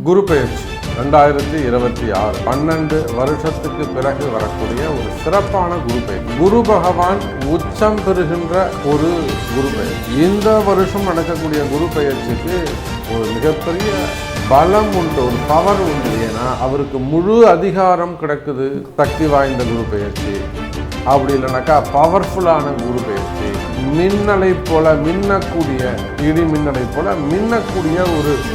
குரு பெயர்ச்சி 2026 12 வருஷத்துக்கு பிறகு வரக்கூடிய ஒரு சிறப்பான குரு பெயர்ச்சி. குரு பகவான் உச்சம் பெறுகின்ற ஒரு குரு பெயர்ச்சி. இந்த வருஷம் நடக்கக்கூடிய குரு பெயர்ச்சிக்கு ஒரு மிகப்பெரிய பலம் உண்டு, ஒரு பவர் உண்டு. ஏன்னா அவருக்கு முழு அதிகாரம் கிடைக்குது. சக்தி வாய்ந்த குரு பெயர்ச்சி, அப்படி இல்லைனாக்கா பவர்ஃபுல்லான குரு பெயர்ச்சி. மின்னலை போல மின்னக்கூடிய, இடி மின்னலை போல மின்னக்கூடிய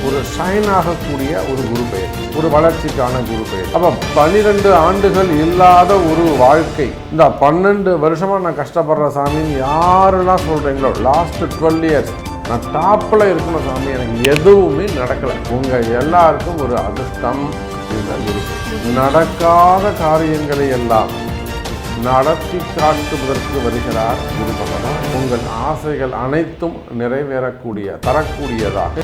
ஒரு ஷைன் ஆகக்கூடிய ஒரு குரு பெயர்ச்சி, ஒரு வளர்ச்சிக்கான குரு பெயர்ச்சி. அப்போ 12 ஆண்டுகள் இல்லாத ஒரு வாழ்க்கை. இந்த 12 வருஷமா நான் கஷ்டப்படுற சாமின்னு யாரெல்லாம் சொல்றீங்களோ, லாஸ்ட் 12 இயர்ஸ் நான் டாப்பில் இருக்கணும் சாமி, எனக்கு எதுவுமே நடக்கலை, உங்கள் எல்லாருக்கும் ஒரு அதிர்ஷ்டம். இந்த குரு நடக்காத காரியங்களை எல்லாம் நடத்தி காட்டுவதற்கு வருகிறார் குரு பகவான். உங்கள் ஆசைகள் அனைத்தும் நிறைவேறக்கூடிய, தரக்கூடியதாக.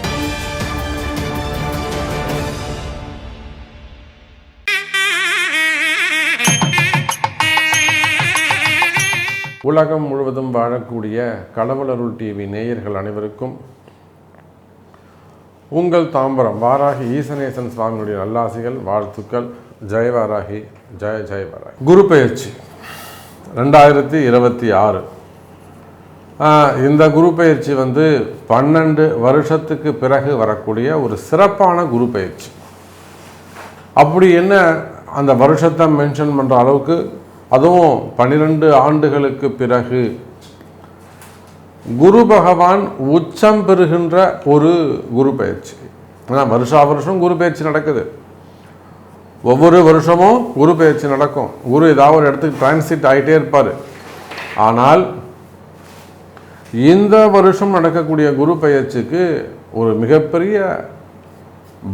உலகம் முழுவதும் வாழக்கூடிய கடவுள் அருள் டிவி நேயர்கள் அனைவருக்கும் உங்கள் தாம்பரம் வாராகி ஈசனேசன் சுவாமியுடைய நல்லாசிகள், வாழ்த்துக்கள். ஜெய வாராகி, ஜெய ஜெய வாராகி. குரு பெயர்ச்சி 2026. இந்த குரு பெயர்ச்சி 12 வருஷத்துக்கு பிறகு வரக்கூடிய ஒரு சிறப்பான குரு பெயர்ச்சி. அப்படி என்ன அந்த வருஷத்தை மென்ஷன் பண்ணுற அளவுக்கு, அதுவும் 12 ஆண்டுகளுக்கு பிறகு குரு பகவான் உச்சம் பெறுகின்ற ஒரு குரு பெயர்ச்சி. ஏன்னா வருஷா வருஷம் குரு பெயர்ச்சி நடக்குது. ஒவ்வொரு வருஷமும் குரு பெயர்ச்சி நடக்கும். குரு ஏதாவது ஒரு இடத்துக்கு டிரான்சிட் ஆகிட்டே இருப்பார். ஆனால் இந்த வருஷம் நடக்கக்கூடிய குரு பெயர்ச்சிக்கு ஒரு மிகப்பெரிய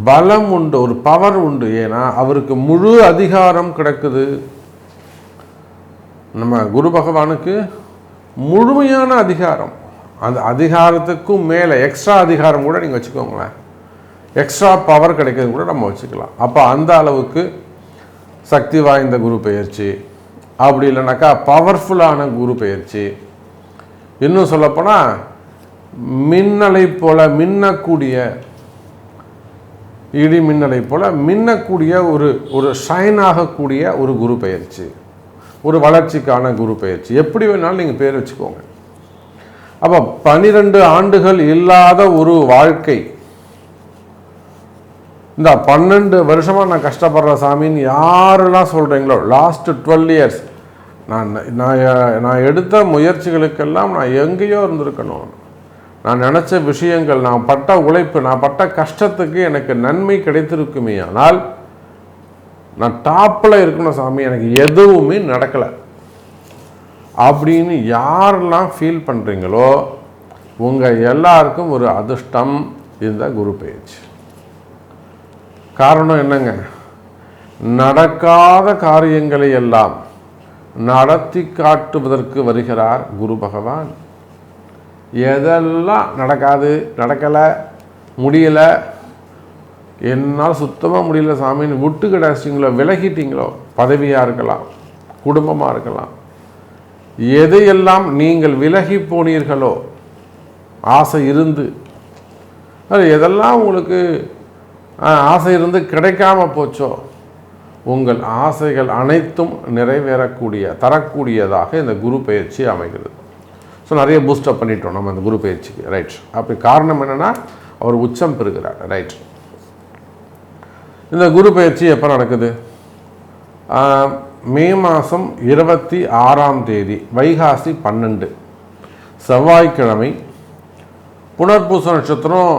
பலம் உண்டு, ஒரு பவர் உண்டு. ஏன்னா அவருக்கு முழு அதிகாரம் கிடைக்குது. நம்ம குரு பகவானுக்கு முழுமையான அதிகாரம். அந்த அதிகாரத்துக்கும் மேலே எக்ஸ்ட்ரா அதிகாரம் கூட நீங்கள் வச்சுக்கோங்களேன், எக்ஸ்ட்ரா பவர் கிடைக்கிறது கூட நம்ம வச்சுக்கலாம். அப்போ அந்த அளவுக்கு சக்தி வாய்ந்த குரு பெயர்ச்சி, அப்படி இல்லைனாக்கா பவர்ஃபுல்லான குரு பெயர்ச்சி. இன்னும் சொல்லப்போனால் மின்னலை போல மின்னக்கூடிய, இடி மின்னலை போல மின்னக்கூடிய ஒரு ஷைன் ஆகக்கூடிய ஒரு குரு பெயர்ச்சி, ஒரு வளர்ச்சிக்கான குரு பெயர்ச்சி. எப்படி வேணாலும் நீங்கள் பேர் வச்சுக்கோங்க. அப்போ 12 ஆண்டுகள் இல்லாத ஒரு வாழ்க்கை. இந்த 12 வருஷமாக நான் கஷ்டப்படுற சாமின்னு யாரெல்லாம் சொல்கிறீங்களோ, லாஸ்ட் 12 இயர்ஸ் நான் எடுத்த முயற்சிகளுக்கெல்லாம் நான் எங்கேயோ இருந்திருக்கணும். நான் நினச்ச விஷயங்கள், நான் பட்ட உழைப்பு, நான் பட்ட கஷ்டத்துக்கு எனக்கு நன்மை கிடைத்திருக்குமே. ஆனால் நான் டாப்பில் இருக்கணும் சாமி, எனக்கு எதுவுமே நடக்கலை அப்படின்னு யாரெல்லாம் ஃபீல் பண்ணுறீங்களோ, உங்கள் எல்லாருக்கும் ஒரு அதிர்ஷ்டம் இந்த குரு பெயர்ச்சி. காரணம் என்னங்க? நடக்காத காரியங்களை எல்லாம் நடத்தி காட்டுவதற்கு வருகிறார் குரு பகவான். எதெல்லாம் நடக்காது, நடக்கலை, முடியலை, என்னால் சுத்தமாக முடியல சாமின்னு விட்டு கிடாச்சிங்களோ, விலகிட்டீங்களோ, பதவியாக இருக்கலாம், குடும்பமாக இருக்கலாம், எதையெல்லாம் நீங்கள் விலகி போனீர்களோ, ஆசை இருந்து, அது எதெல்லாம் உங்களுக்கு ஆசை இருந்து கிடைக்காம போச்சோ, உங்கள் ஆசைகள் அனைத்தும் நிறைவேறக்கூடிய, தரக்கூடியதாக இந்த குரு பெயர்ச்சி அமைகிறது. ஸோ நிறைய பூஸ்டப் பண்ணிட்டோம் நம்ம இந்த குரு பெயர்ச்சிக்கு, ரைட். அப்படி காரணம் என்னென்னா அவர் உச்சம் பெறுகிறார், ரைட். இந்த குரு பெயர்ச்சி எப்போ நடக்குது? மே மாதம் 26ஆம் தேதி, வைகாசி 12, செவ்வாய்க்கிழமை, புனர்பூச நட்சத்திரம்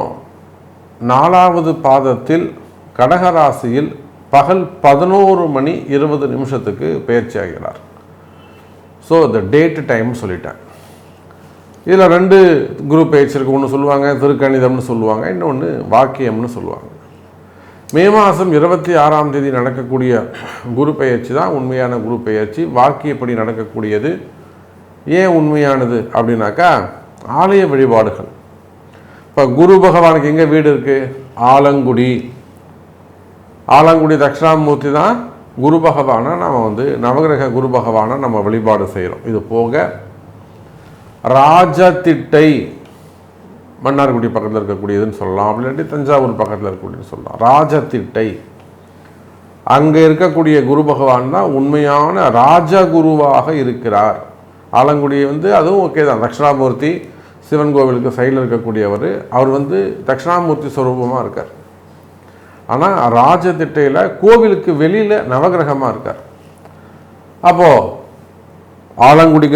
4வது பாதத்தில் கடகராசியில் பகல் 11:20 பெயர்ச்சி ஆகிறார். ஸோ இந்த டேட்டு டைம் சொல்லிட்டேன். இதில் 2 குரு பெயர்ச்சி இருக்குது. ஒன்று சொல்லுவாங்க திருக்கணிதம்னு சொல்லுவாங்க, இன்னொன்று வாக்கியம்னு சொல்லுவாங்க. மே மாதம் 26ஆம் தேதி நடக்கக்கூடிய குரு பெயர்ச்சி தான் உண்மையான குரு பெயர்ச்சி. வாக்கியப்படி நடக்கக்கூடியது. ஏன் உண்மையானது அப்படின்னாக்கா, ஆலய வழிபாடுகள். இப்போ குரு பகவானுக்கு எங்கே வீடு இருக்குது? ஆலங்குடி. ஆலங்குடி தட்சிணாமூர்த்தி தான் குரு பகவானை நம்ம நவகிரக குரு பகவானை நம்ம வழிபாடு செய்கிறோம். இது போக ராஜதிட்டை மன்னார்குடி பக்கத்தில் இருக்கக்கூடியதுன்னு சொல்லலாம், அப்படி இல்லாட்டி தஞ்சாவூர் பக்கத்தில் இருக்கக்கூடியதுன்னு சொல்லலாம். ராஜதிட்டை அங்கே இருக்கக்கூடிய குரு பகவான் தான் உண்மையான ராஜகுருவாக இருக்கிறார். ஆலங்குடி அதுவும் ஓகே தான், தட்சிணாமூர்த்தி சிவன் கோவிலுக்கு சைடில் இருக்கக்கூடியவர், அவர் தட்சிணாமூர்த்தி ஸ்வரூபமாக இருக்கார். ஆனால் ராஜதிட்டையில் கோவிலுக்கு வெளியில் நவகிரகமாக இருக்கார். அப்போது ஆலங்குடி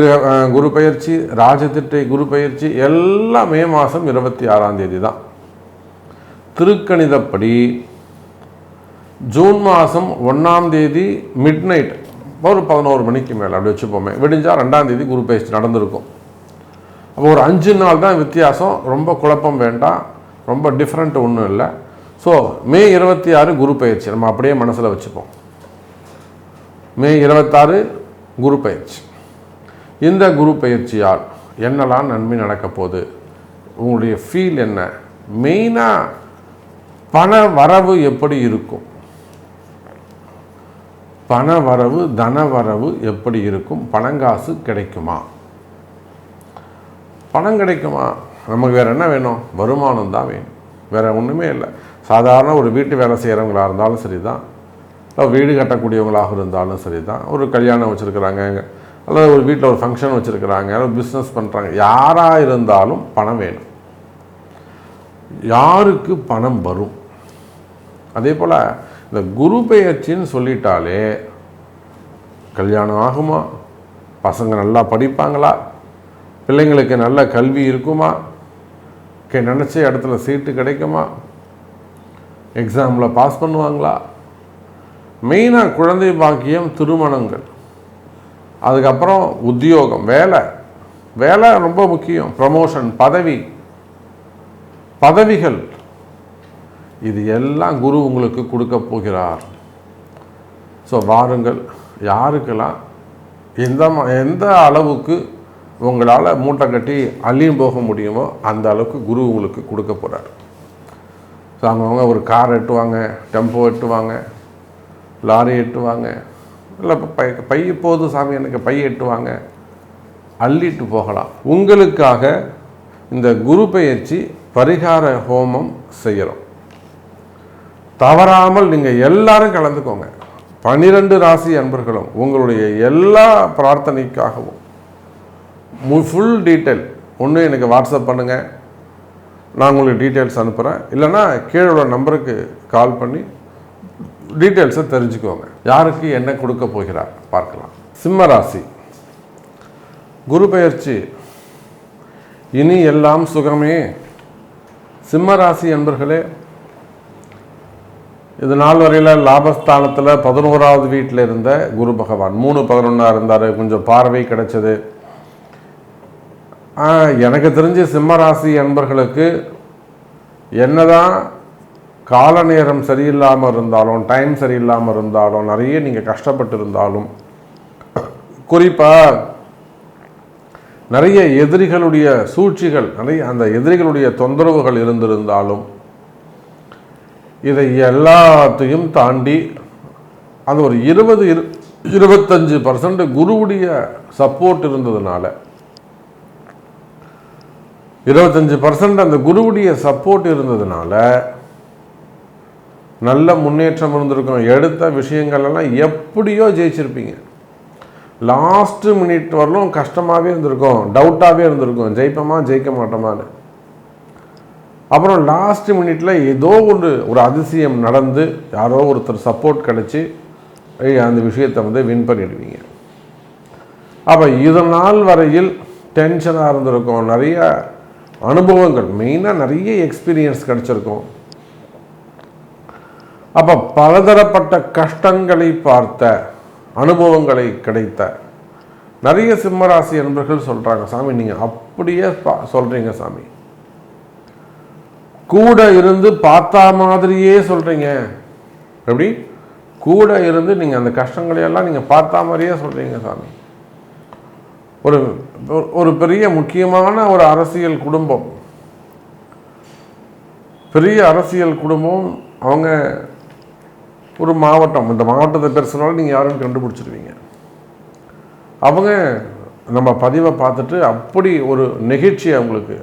குரு பயிற்சி, ராஜதிட்டை குரு பயிற்சி எல்லாம் மே மாதம் 26ஆம் தேதி தான். திருக்கணிதப்படி ஜூன் மாதம் 1ஆம் தேதி மிட் நைட் ஒரு 11 மணிக்கு மேலே அப்படி வச்சுப்போமே, விடிஞ்சால் 2ஆம் தேதி குரு பயிற்சி நடந்திருக்கும். அப்போ ஒரு 5 நாள் தான் வித்தியாசம், ரொம்ப குழப்பம் வேண்டாம், ரொம்ப டிஃப்ரெண்ட் ஒன்றும் இல்லை. ஸோ மே 26 குரு பயிற்சி நம்ம அப்படியே மனசில் வச்சுப்போம். மே 26 குரு பயிற்சி. இந்த குரு பயிற்சியால் என்னெல்லாம் நன்மை நடக்க போகுது, உங்களுடைய ஃபீல் என்ன, மெயினாக பண வரவு எப்படி இருக்கும், பண வரவு தன வரவு எப்படி இருக்கும், பணங்காசு கிடைக்குமா, பணம் கிடைக்குமா, நமக்கு வேறு என்ன வேணும், வருமானம் தான் வேணும், வேறு ஒன்றுமே இல்லை. சாதாரண ஒரு வீட்டு வேலை செய்கிறவங்களாக இருந்தாலும் சரி தான், இல்லை வீடு கட்டக்கூடியவங்களாக இருந்தாலும் சரி தான், ஒரு கல்யாணம் வச்சுருக்கிறாங்க, அல்லது ஒரு வீட்டில் ஒரு ஃபங்க்ஷன் வச்சுருக்கிறாங்க, அல்லது பிஸ்னஸ் பண்ணுறாங்க, யாராக இருந்தாலும் பணம் வேணும். யாருக்கு பணம் வரும்? அதே போல் இந்த குரு பெயர்ச்சின்னு சொல்லிட்டாலே கல்யாணம் ஆகுமா, பசங்க நல்லா படிப்பாங்களா, பிள்ளைங்களுக்கு நல்ல கல்வி இருக்குமா, நினச்ச இடத்துல சீட்டு கிடைக்குமா, எக்ஸாமில் பாஸ் பண்ணுவாங்களா, மெயினாக குழந்தை பாக்கியம், திருமணங்கள், அதுக்கப்புறம் உத்தியோகம், வேலை ரொம்ப முக்கியம், ப்ரமோஷன், பதவிகள், இது எல்லாம் குரு உங்களுக்கு கொடுக்க போகிறார். ஸோ வாருங்கள், யாருக்கெல்லாம் எந்த அளவுக்கு உங்களால் மூட்டை கட்டி அள்ளியும் போக முடியுமோ அந்த அளவுக்கு குரு உங்களுக்கு கொடுக்க போகிறார். ஸோ அவங்கவுங்க ஒரு கார் எட்டுவாங்க, டெம்போ எட்டுவாங்க, லாரி எட்டுவாங்க, இல்லை பை போது சாமி எனக்கு பை எட்டுவாங்க, அள்ளிட்டு போகலாம். உங்களுக்காக இந்த குரு பெயர்ச்சி பரிகார ஹோமம் செய்கிறோம். தவறாமல் நீங்கள் எல்லாரும் கலந்துக்கோங்க. 12 ராசி அன்பர்களும் உங்களுடைய எல்லா பிரார்த்தனைக்காகவும் ஃபுல் டீட்டெயில் ஒன்று எனக்கு வாட்ஸ்அப் பண்ணுங்கள், நான் உங்களுக்கு டீட்டெயில்ஸ் அனுப்புகிறேன், இல்லைன்னா கீழே உள்ள நம்பருக்கு கால் பண்ணி டீட்டெயில்ஸை தெரிஞ்சுக்கோங்க. யாருக்கு என்ன கொடுக்க போகிறார் பார்க்கலாம். சிம்ம ராசி குரு பெயர்ச்சி, இனி எல்லாம் சுகமே. சிம்ம ராசி அன்பர்களே, இது நாள் வரையில் லாபஸ்தானத்தில் 11ஆவது வீட்டில் இருந்த குரு பகவான் 3-11 இருந்தார், கொஞ்சம் பார்வை கிடைச்சது. எனக்கு தெரிஞ்சு சிம்ம ராசி அன்பர்களுக்கு என்னதான் கால நேரம் சரியில்லாமல் இருந்தாலும், டைம் சரியில்லாமல் இருந்தாலும், நிறைய நீங்கள் கஷ்டப்பட்டு இருந்தாலும், குறிப்பாக நிறைய எதிரிகளுடைய சூழ்ச்சிகள், நிறைய அந்த எதிரிகளுடைய தொந்தரவுகள் இருந்திருந்தாலும், இதை எல்லாத்தையும் தாண்டி அந்த ஒரு 20-25% குருவுடைய சப்போர்ட் இருந்ததுனால, 25% அந்த குருவுடைய சப்போர்ட் இருந்ததுனால நல்ல முன்னேற்றம் இருந்திருக்கும். எடுத்த விஷயங்கள் எல்லாம் எப்படியோ ஜெயிச்சிருப்பீங்க. லாஸ்ட் மினிட் வரலும் கஷ்டமாகவே இருந்திருக்கும், டவுட்டாகவே இருந்திருக்கும், ஜெயிப்போமா ஜெயிக்க மாட்டோமான்னு. அப்புறம் லாஸ்ட் மினிட்ல ஏதோ ஒரு அதிசயம் நடந்து யாரோ ஒருத்தர் சப்போர்ட் கிடைச்சி அந்த விஷயத்தை வின் பண்ணிடுவீங்க. அப்போ இதனால் வரையில் டென்ஷனாக இருந்திருக்கும், நிறைய அனுபவங்கள், மெயினாக நிறைய எக்ஸ்பீரியன்ஸ் கிடைச்சிருக்கும். அப்போ பலதரப்பட்ட கஷ்டங்களை பார்த்த, அனுபவங்களை கிடைத்த நிறைய சிம்மராசி அன்பர்கள் சொல்கிறாங்க, சாமி நீங்கள் அப்படியே சொல்கிறீங்க சாமி, கூட இருந்து பார்த்தா மாதிரியே சொல்கிறீங்க. எப்படி கூட இருந்து நீங்கள் அந்த கஷ்டங்களையெல்லாம் நீங்கள் பார்த்தா மாதிரியே சொல்கிறீங்க சாமி. ஒரு பெரிய முக்கியமான ஒரு அரசியல் குடும்பம், பெரிய அரசியல் குடும்பம், அவங்க ஒரு மாவட்டம், இந்த மாவட்டத்தை பெருசுனாலும் நீங்கள் யாருன்னு கண்டுபிடிச்சிருவீங்க. அவங்க நம்ம பதிவை பார்த்துட்டு அப்படி ஒரு நெகிழ்ச்சி அவங்களுக்கு,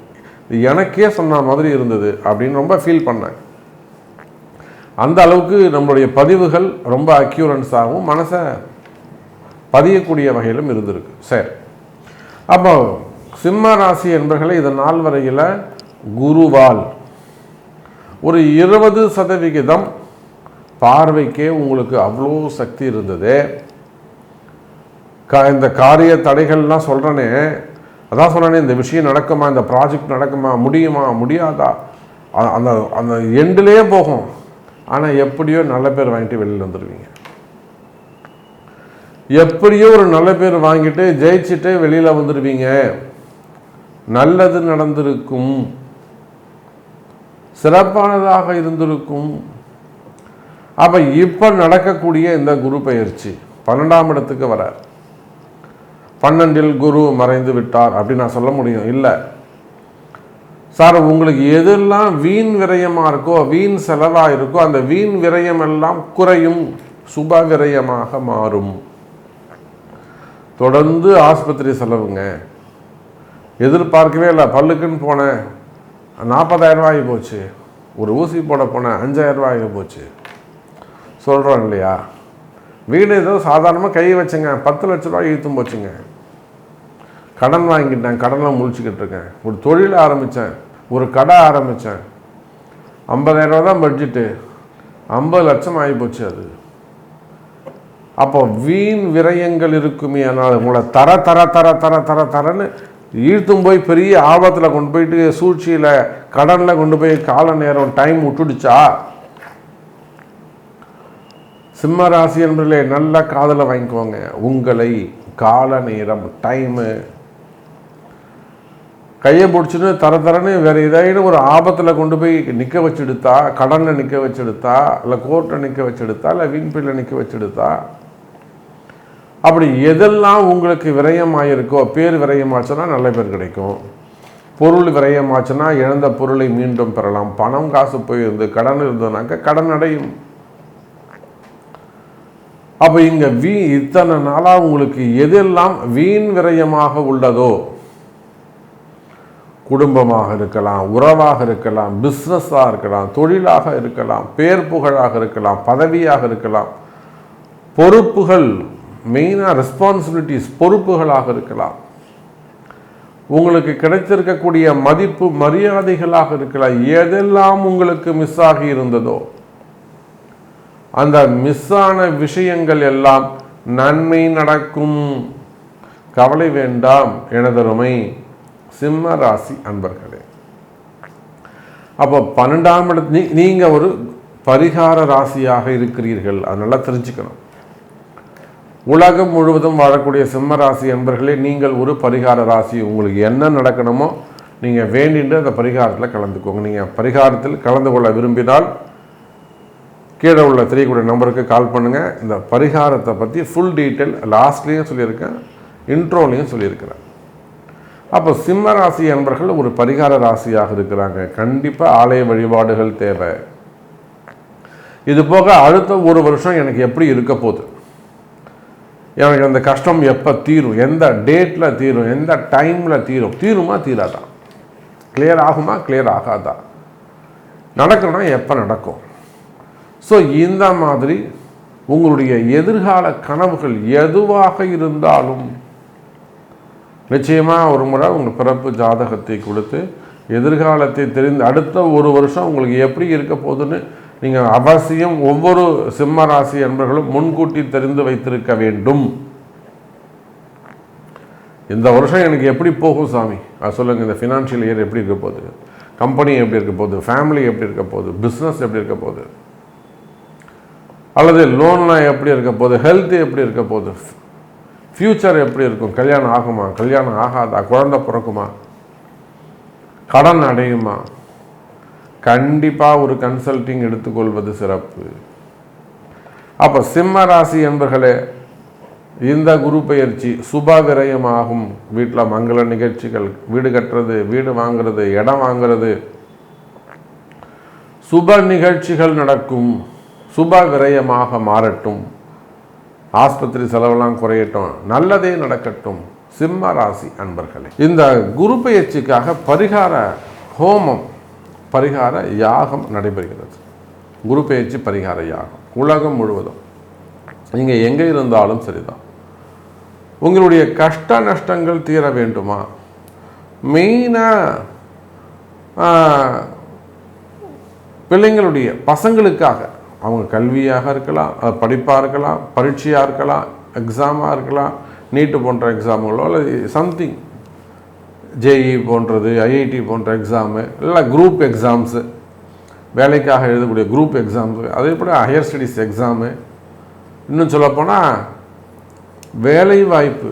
எனக்கே சொன்ன மாதிரி இருந்தது அப்படின்னு ரொம்ப ஃபீல் பண்ணேன். அந்த அளவுக்கு நம்மளுடைய பதிவுகள் ரொம்ப அக்யூரன்ஸாகவும் மனசை பதியக்கூடிய வகையிலும் இருந்திருக்கு. சரி, அப்போ சிம்ம ராசி என்பர்களை இதன் நாள் வரையில் குருவால் ஒரு 20% பார்வைக்கே உங்களுக்கு அவ்வளோ சக்தி இருந்தது. இந்த காரிய தடைகள்லாம் சொல்கிறேனே, அதான் சொல்கிறேனே, இந்த விஷயம் நடக்குமா, இந்த ப்ராஜெக்ட் நடக்குமா, முடியுமா முடியாதா, அந்த அந்த எண்டிலே போகும். ஆனால் எப்படியோ நல்ல பேர் வாங்கிட்டு வெளியில் வந்துடுவீங்க. எப்படியோ ஒரு நல்ல பேர் வாங்கிட்டு ஜெயிச்சுட்டு வெளியில் வந்துடுவீங்க. நல்லது நடந்திருக்கும், சிறப்பானதாக இருந்திருக்கும். அப்போ இப்போ நடக்கக்கூடிய இந்த குரு பெயர்ச்சி 12ஆம் இடத்துக்கு வர, 12இல் குரு மறைந்து விட்டார் அப்படின்னு நான் சொல்ல முடியும்? இல்லை சார், உங்களுக்கு எதெல்லாம் வீண் விரயமாக இருக்கோ, வீண் செலவாக இருக்கோ, அந்த வீண் விரயம் எல்லாம் குறையும், சுப விரயமாக மாறும். தொடர்ந்து ஆஸ்பத்திரி செலவுங்க, எதிர்பார்க்கவே இல்லை. பல்லுக்குன்னு போனேன் 40,000 ரூபாய் போச்சு, ஒரு ஊசி போட போனேன் 5,000 ரூபாய் போச்சு சொல்கிறோம் இல்லையா? வீடு ஏதோ சாதாரணமாக கை வச்சுங்க 10 லட்ச ரூபாய் இழுத்தும் போச்சுங்க. கடன் வாங்கிட்டேன், கடனில் முழிச்சுக்கிட்டு இருக்கேன். ஒரு தொழில் ஆரம்பித்தேன், ஒரு கடை ஆரம்பித்தேன், 50,000 ரூபா தான் பட்ஜெட்டு, 50 லட்சம் ஆகி போச்சு. அது அப்போ வீண் விரயங்கள் இருக்குமே. அதனால் உங்களை தர தர தர தர தர தரன்னு இழுத்தும் போய் பெரிய ஆபத்தில் கொண்டு போயிட்டு, சூழ்ச்சியில் கடனில் கொண்டு போய் கால நேரம் டைம் விட்டுடுச்சா? சிம்ம ராசி என்பதிலே நல்ல காதலை வாங்கிக்குவாங்க. உங்களை கால நேரம் டைமு கையை பிடிச்சின்னு தர தரன்னு வேறு ஏதாவது ஒரு ஆபத்தில் கொண்டு போய் நிற்க வச்செடுத்தா, கடனில் நிற்க வச்செடுத்தா, இல்லை கோர்ட்டில் நிற்க வச்செடுத்தா, இல்லை வீண்பில் நிற்க வச்செடுத்தா, அப்படி எதெல்லாம் உங்களுக்கு விரயமாயிருக்கோ, பேர் விரயமாச்சுன்னா நல்ல பேர் கிடைக்கும். பொருள் விரயமாச்சுன்னா இழந்த பொருளை மீண்டும் பெறலாம். பணம் காசு போயிருந்து கடன் இருந்ததுனாக்க கடன் அடையும். அப்போ இங்கே இத்தனை நாளாக உங்களுக்கு எதெல்லாம் வீண் விரயமாக உள்ளதோ, குடும்பமாக இருக்கலாம், உறவாக இருக்கலாம், பிஸ்னஸாக இருக்கலாம், தொழிலாக இருக்கலாம், பேர் புகழாக இருக்கலாம், பதவியாக இருக்கலாம், பொறுப்புகள், மெயினாக ரெஸ்பான்சிபிலிட்டிஸ் பொறுப்புகளாக இருக்கலாம், உங்களுக்கு கிடைத்திருக்கக்கூடிய மதிப்பு மரியாதைகளாக இருக்கலாம். எதெல்லாம் உங்களுக்கு மிஸ் ஆகி இருந்ததோ அந்த மிஸ்ஸான விஷயங்கள் எல்லாம் நன்மை நடக்கும். கவலை வேண்டாம் எனதருமை சிம்ம ராசி அன்பர்களே. அப்போ 12ஆம் இடத்து நீங்கள் ஒரு பரிகார ராசியாக இருக்கிறீர்கள். அதனால தெரிஞ்சுக்கணும். உலகம் முழுவதும் வாழக்கூடிய சிம்ம ராசி அன்பர்களே, நீங்கள் ஒரு பரிகார ராசி. உங்களுக்கு என்ன நடக்கணுமோ நீங்கள் வேண்டிட்டு அந்த பரிகாரத்தில் கலந்துக்கோங்க. நீங்கள் பரிகாரத்தில் கலந்து கொள்ள விரும்பினால் கீழே உள்ள தெரியக்கூடிய நம்பருக்கு கால் பண்ணுங்கள். இந்த பரிகாரத்தை பற்றி ஃபுல் டீட்டெயில் லாஸ்ட்லேயும் சொல்லியிருக்கேன், இன்ட்ரோலையும் சொல்லியிருக்கிறேன். அப்போ சிம்ம ராசி அன்பர்கள் ஒரு பரிகார ராசியாக இருக்கிறாங்க. கண்டிப்பாக ஆலய வழிபாடுகள் தேவை. இது போக அடுத்த ஒரு வருஷம் எனக்கு எப்படி இருக்க போகுது, எனக்கு அந்த கஷ்டம் எப்போ தீரும், எந்த டேட்டில் தீரும், எந்த டைமில் தீரும், தீருமா தீராதா, கிளியர் ஆகுமா கிளியர் ஆகாதா, நடக்கணும்னா எப்போ நடக்கும். ஸோ இந்த மாதிரி உங்களுடைய எதிர்கால கனவுகள் எதுவாக இருந்தாலும் நிச்சயமாக ஒரு முறை உங்கள் பிறப்பு ஜாதகத்தை கொடுத்து எதிர்காலத்தை தெரிந்து அடுத்த ஒரு வருஷம் உங்களுக்கு எப்படி இருக்க போகுதுன்னு நீங்கள் அவசியம் ஒவ்வொரு சிம்ம ராசி என்பவர்களும் முன்கூட்டி தெரிந்து வைத்திருக்க வேண்டும். இந்த வருஷம் எனக்கு எப்படி போகும் சாமி அது சொல்லுங்கள். இந்த ஃபினான்ஷியல் இயர் எப்படி இருக்க போகுது, கம்பெனி எப்படி இருக்க போகுது, ஃபேமிலி எப்படி இருக்க போகுது, பிஸ்னஸ் எப்படி இருக்க போகுது, அல்லது லோன்லாம் எப்படி இருக்க போகுது, ஹெல்த் எப்படி இருக்க போகுது, ஃப்யூச்சர் எப்படி இருக்கும், கல்யாணம் ஆகுமா கல்யாணம் ஆகாதா, குழந்தை பிறக்குமா, கடன் அடையுமா, கண்டிப்பாக ஒரு கன்சல்டிங் எடுத்துக்கொள்வது சிறப்பு. அப்போ சிம்ம ராசி என்பர்களே, இந்த குரு பெயர்ச்சி சுப விரயமாகும். வீட்டில் மங்கள நிகழ்ச்சிகள், வீடு கட்டுறது, வீடு வாங்கிறது, இடம் வாங்கிறது, சுப நிகழ்ச்சிகள் நடக்கும். சுப விரயமாக மாறட்டும். ஆஸ்பத்திரி செலவெல்லாம் குறையட்டும், நல்லதே நடக்கட்டும். சிம்ம ராசி அன்பர்களே, இந்த குரு பெயர்ச்சிக்காக பரிகார ஹோமம் பரிகார யாகம் நடைபெறுகிறது. குரு பெயர்ச்சி பரிகார யாகம் உலகம் முழுவதும் நீங்கள் எங்கே இருந்தாலும் சரிதான். உங்களுடைய கஷ்ட நஷ்டங்கள் தீர வேண்டுமா? மெயினாக பிள்ளைங்களுடைய பசங்களுக்காக, அவங்க கல்வியாக இருக்கலாம், படிப்பாக இருக்கலாம், பரீட்சையாக இருக்கலாம், எக்ஸாமாக இருக்கலாம், நீட்டு போன்ற எக்ஸாமுகளோ அல்லது சம்திங் ஜேஇ போன்றது, ஐஐடி போன்ற எக்ஸாமு, இல்லை குரூப் எக்ஸாம்ஸு, வேலைக்காக எழுதக்கூடிய குரூப் எக்ஸாம்ஸு, அதே போல் ஹையர் ஸ்டடீஸ் எக்ஸாமு, இன்னும் சொல்லப்போனால் வேலை வாய்ப்பு,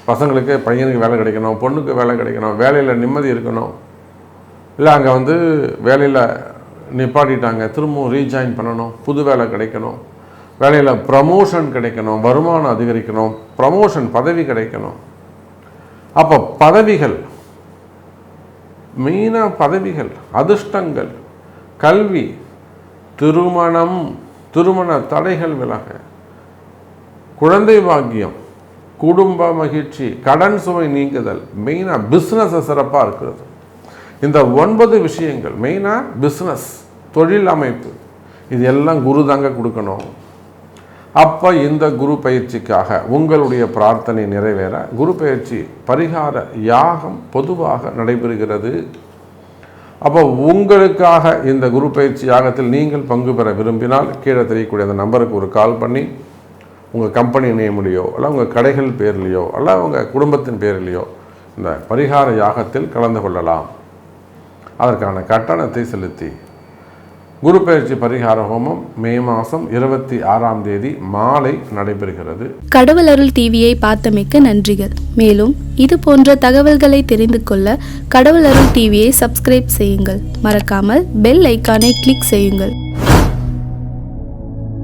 பசங்களுக்கு பையனுக்கு வேலை கிடைக்கணும், பொண்ணுக்கு வேலை கிடைக்கணும், வேலையில் நிம்மதி இருக்கணும், இல்லை அங்கே வேலையில் நிப்பாட்டிட்டாங்க, திரும்பவும் ரீஜாயின் பண்ணணும், புது வேலை கிடைக்கணும், வேலையில் ப்ரமோஷன் கிடைக்கணும், வருமானம் அதிகரிக்கணும், ப்ரமோஷன் பதவி கிடைக்கணும். அப்போ பதவிகள், மெயினாக பதவிகள், அதிர்ஷ்டங்கள், கல்வி, திருமணம், திருமண தடைகள் விலக, குழந்தை பாக்கியம், குடும்ப மகிழ்ச்சி, கடன் சுமை நீங்குதல், மெயினாக பிஸ்னஸை சிறப்பாக இருக்கிறது. இந்த 9 விஷயங்கள் மெயினாக பிஸ்னஸ், தொழில் அமைப்பு, இது எல்லாம் குரு தாங்க கொடுக்கணும். அப்போ இந்த குரு பயிற்சிக்காக உங்களுடைய பிரார்த்தனை நிறைவேற குரு பயிற்சி பரிகார யாகம் பொதுவாக நடைபெறுகிறது. அப்போ உங்களுக்காக இந்த குரு பயிற்சி யாகத்தில் நீங்கள் பங்கு பெற விரும்பினால் கீழே தெரியக்கூடிய அந்த நம்பருக்கு ஒரு கால் பண்ணி உங்கள் கம்பெனி நேம்லேயோ அல்ல உங்கள் கடைகள் பேர்லேயோ அல்ல உங்கள் குடும்பத்தின் பேர்லேயோ இந்த பரிகார யாகத்தில் கலந்து கொள்ளலாம். அதற்கான கட்டணத்தை செலுத்தி குரு பெயர்ச்சி பரிகார ஹோமம் மே மாதம் 26ஆம் தேதி மாலை நடைபெறுகிறது. கடவுள் அருள் டிவியை பார்த்தமைக்கு நன்றிகள். மேலும் இது போன்ற தகவல்களை தெரிந்து கொள்ள கடவுள் அருள் டிவியை சப்ஸ்கிரைப் செய்யுங்கள். மறக்காமல் பெல் ஐக்கானை கிளிக் செய்யுங்கள்.